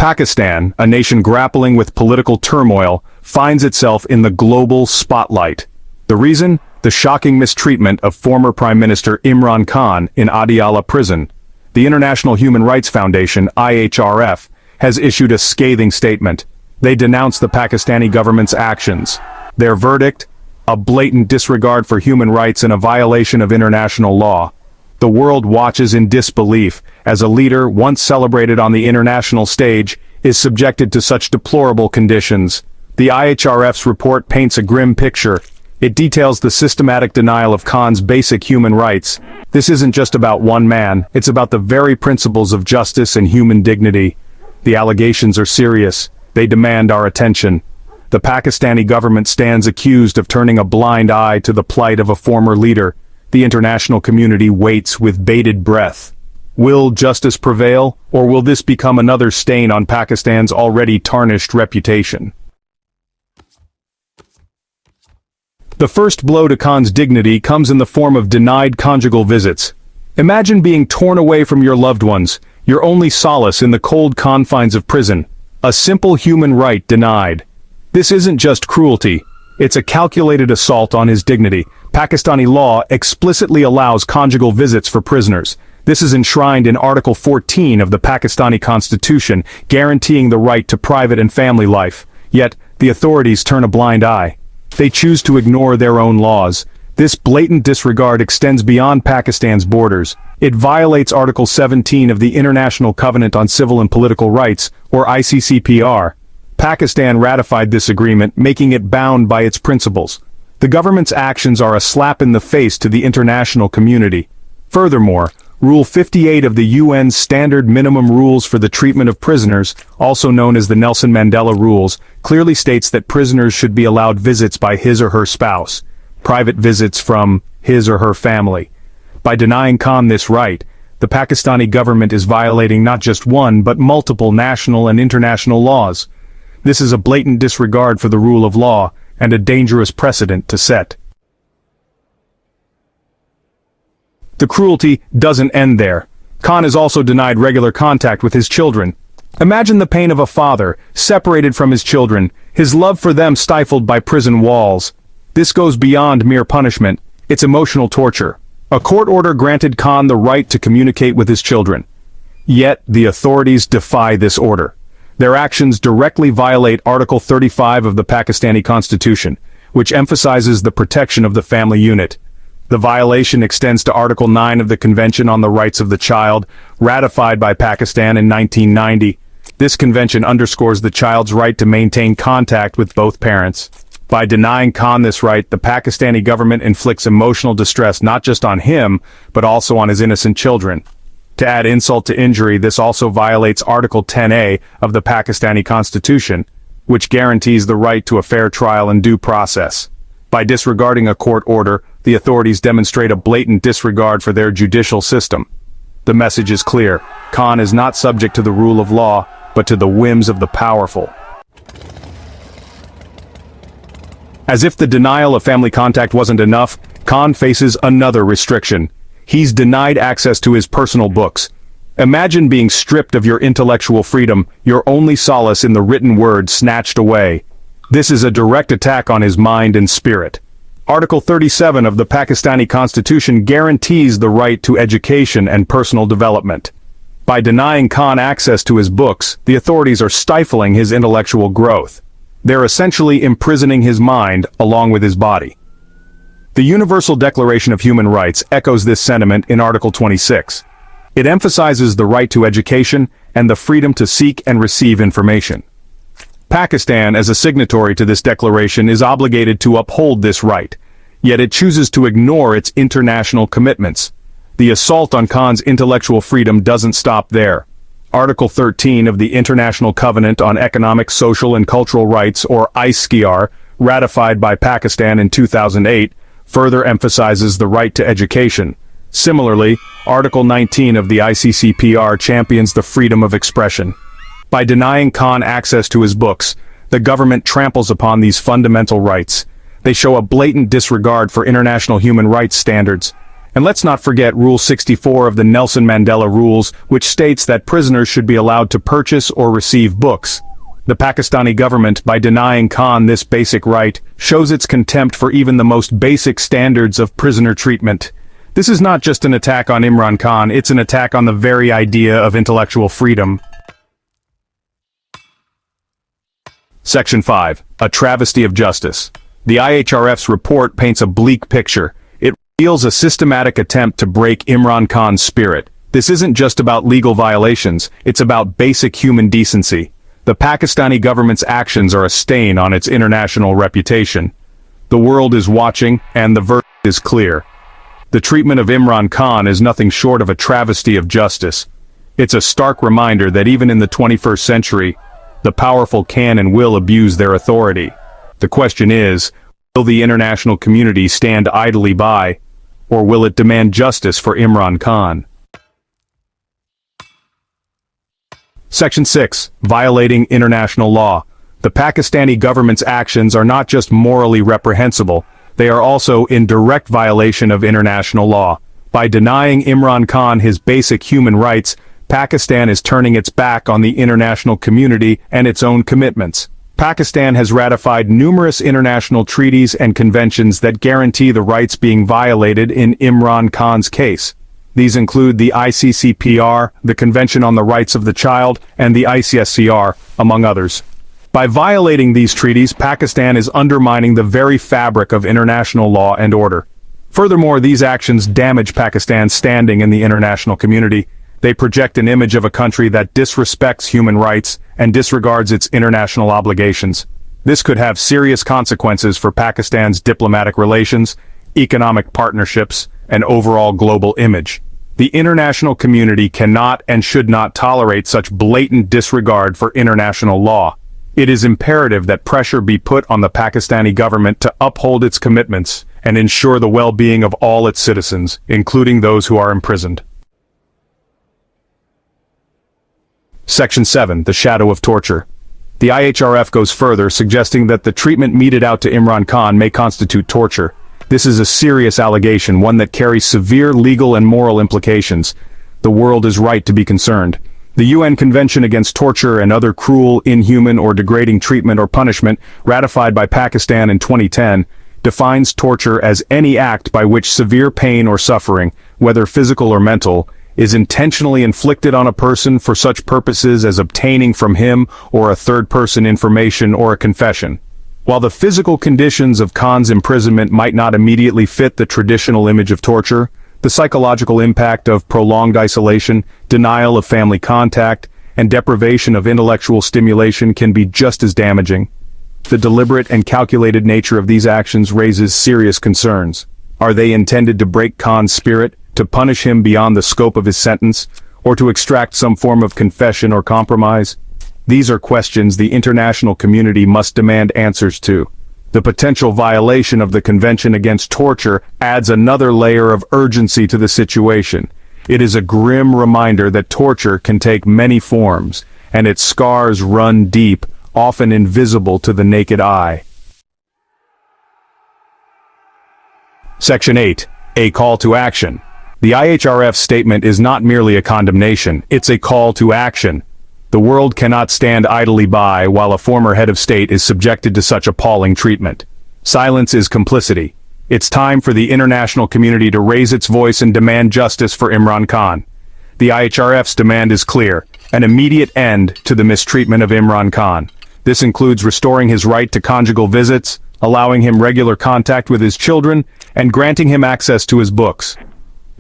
Pakistan, a nation grappling with political turmoil, finds itself in the global spotlight. The reason? The shocking mistreatment of former Prime Minister Imran Khan in Adiala prison. The International Human Rights Foundation, IHRF, has issued a scathing statement. They denounce the Pakistani government's actions. Their verdict? A blatant disregard for human rights and a violation of international law. The world watches in disbelief as a leader once celebrated on the international stage is subjected to such deplorable conditions. The IHRF's report paints a grim picture. It details the systematic denial of Khan's basic human rights. This isn't just about one man, it's about the very principles of justice and human dignity. The allegations are serious. They demand our attention. The Pakistani government stands accused of turning a blind eye to the plight of a former leader. The international community waits with bated breath. Will justice prevail, or will this become another stain on Pakistan's already tarnished reputation? The first blow to Khan's dignity comes in the form of denied conjugal visits. Imagine being torn away from your loved ones, your only solace in the cold confines of prison. A simple human right denied. This isn't just cruelty, it's a calculated assault on his dignity. Pakistani law explicitly allows conjugal visits for prisoners. This is enshrined in Article 14 of the Pakistani Constitution, guaranteeing the right to private and family life. Yet, the authorities turn a blind eye. They choose to ignore their own laws. This blatant disregard extends beyond Pakistan's borders. It violates Article 17 of the International Covenant on Civil and Political Rights, or ICCPR. Pakistan ratified this agreement, making it bound by its principles. The government's actions are a slap in the face to the international community. Furthermore, Rule 58 of the UN's Standard Minimum Rules for the Treatment of Prisoners, also known as the Nelson Mandela Rules, clearly states that prisoners should be allowed visits by his or her spouse, private visits from his or her family. By denying Khan this right, the Pakistani government is violating not just one but multiple national and international laws. This is a blatant disregard for the rule of law and a dangerous precedent to set. The cruelty doesn't end there. Khan is also denied regular contact with his children. Imagine the pain of a father, separated from his children, his love for them stifled by prison walls. This goes beyond mere punishment, it's emotional torture. A court order granted Khan the right to communicate with his children. Yet, the authorities defy this order. Their actions directly violate Article 35 of the Pakistani Constitution, which emphasizes the protection of the family unit. The violation extends to Article 9 of the Convention on the Rights of the Child, ratified by Pakistan in 1990. This convention underscores the child's right to maintain contact with both parents. By denying Khan this right, the Pakistani government inflicts emotional distress not just on him, but also on his innocent children. To add insult to injury, this also violates Article 10A of the Pakistani Constitution, which guarantees the right to a fair trial and due process. By disregarding a court order, the authorities demonstrate a blatant disregard for their judicial system. The message is clear. Khan is not subject to the rule of law, but to the whims of the powerful. As if the denial of family contact wasn't enough, Khan faces another restriction. He's denied access to his personal books. Imagine being stripped of your intellectual freedom, your only solace in the written word snatched away. This is a direct attack on his mind and spirit. Article 37 of the Pakistani Constitution guarantees the right to education and personal development. By denying Khan access to his books, the authorities are stifling his intellectual growth. They're essentially imprisoning his mind along with his body. The Universal Declaration of Human Rights echoes this sentiment in Article 26. It emphasizes the right to education and the freedom to seek and receive information. Pakistan, as a signatory to this declaration, is obligated to uphold this right, yet it chooses to ignore its international commitments. The assault on Khan's intellectual freedom doesn't stop there. Article 13 of the International Covenant on Economic, Social and Cultural Rights, or IHRF, ratified by Pakistan in 2008, further emphasizes the right to education. Similarly, Article 19 of the ICCPR champions the freedom of expression. By denying Khan access to his books, the government tramples upon these fundamental rights. They show a blatant disregard for international human rights standards. And let's not forget Rule 64 of the Nelson Mandela Rules, which states that prisoners should be allowed to purchase or receive books. The Pakistani government, by denying Khan this basic right, shows its contempt for even the most basic standards of prisoner treatment. This is not just an attack on Imran Khan, it's an attack on the very idea of intellectual freedom. Section 5. A Travesty of Justice. The IHRF's report paints a bleak picture. It reveals a systematic attempt to break Imran Khan's spirit. This isn't just about legal violations, it's about basic human decency. The Pakistani government's actions are a stain on its international reputation. The world is watching, and the verdict is clear. The treatment of Imran Khan is nothing short of a travesty of justice. It's a stark reminder that even in the 21st century, the powerful can and will abuse their authority. The question is, will the international community stand idly by, or will it demand justice for Imran Khan? Section 6. Violating International Law. The Pakistani government's actions are not just morally reprehensible, they are also in direct violation of international law. By denying Imran Khan his basic human rights, Pakistan is turning its back on the international community and its own commitments. Pakistan has ratified numerous international treaties and conventions that guarantee the rights being violated in Imran Khan's case. These include the ICCPR, the Convention on the Rights of the Child, and the ICSCR, among others. By violating these treaties, Pakistan is undermining the very fabric of international law and order. Furthermore, these actions damage Pakistan's standing in the international community. They project an image of a country that disrespects human rights and disregards its international obligations. This could have serious consequences for Pakistan's diplomatic relations, economic partnerships, and overall global image. The international community cannot and should not tolerate such blatant disregard for international law. It is imperative that pressure be put on the Pakistani government to uphold its commitments and ensure the well-being of all its citizens, including those who are imprisoned. Section 7. The Shadow of Torture. The IHRF goes further, suggesting that the treatment meted out to Imran Khan may constitute torture. This is a serious allegation, one that carries severe legal and moral implications. The world is right to be concerned. The UN Convention Against Torture and Other Cruel, Inhuman, or Degrading Treatment or Punishment, ratified by Pakistan in 2010, defines torture as any act by which severe pain or suffering, whether physical or mental, is intentionally inflicted on a person for such purposes as obtaining from him or a third person information or a confession. While the physical conditions of Khan's imprisonment might not immediately fit the traditional image of torture, the psychological impact of prolonged isolation, denial of family contact, and deprivation of intellectual stimulation can be just as damaging. The deliberate and calculated nature of these actions raises serious concerns. Are they intended to break Khan's spirit, to punish him beyond the scope of his sentence, or to extract some form of confession or compromise? These are questions the international community must demand answers to. The potential violation of the Convention Against Torture adds another layer of urgency to the situation. It is a grim reminder that torture can take many forms, and its scars run deep, often invisible to the naked eye. Section 8. A Call to Action. The IHRF statement is not merely a condemnation, it's a call to action. The world cannot stand idly by while a former head of state is subjected to such appalling treatment. Silence is complicity. It's time for the international community to raise its voice and demand justice for Imran Khan. The IHRF's demand is clear: an immediate end to the mistreatment of Imran Khan. This includes restoring his right to conjugal visits, allowing him regular contact with his children, and granting him access to his books.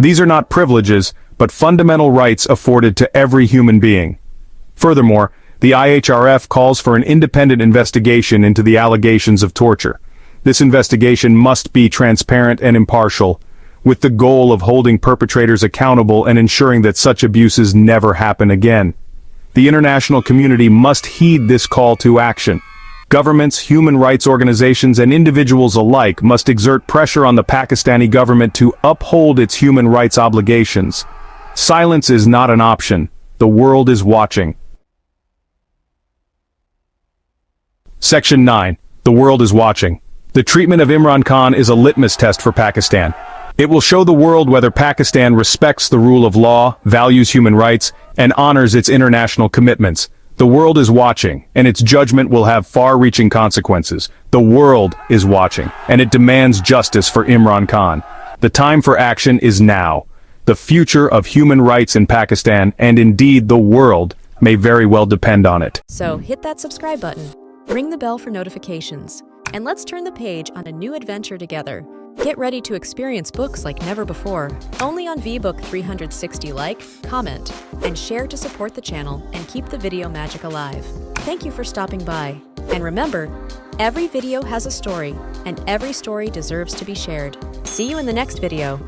These are not privileges, but fundamental rights afforded to every human being. Furthermore, the IHRF calls for an independent investigation into the allegations of torture. This investigation must be transparent and impartial, with the goal of holding perpetrators accountable and ensuring that such abuses never happen again. The international community must heed this call to action. Governments, human rights organizations, and individuals alike must exert pressure on the Pakistani government to uphold its human rights obligations. Silence is not an option. The world is watching. Section 9. The world is watching. The treatment of Imran Khan is a litmus test for Pakistan. It will show the world whether Pakistan respects the rule of law, values human rights, and honors its international commitments. The world is watching, and its judgment will have far-reaching consequences. The world is watching, and it demands justice for Imran Khan. The time for action is now. The future of human rights in Pakistan, and indeed the world, may very well depend on it. So hit that subscribe button, ring the bell for notifications, and let's turn the page on a new adventure together. Get ready to experience books like never before, only on VBook 360. Like, comment, and share to support the channel and keep the video magic alive. Thank you for stopping by. And remember, every video has a story, and every story deserves to be shared. See you in the next video.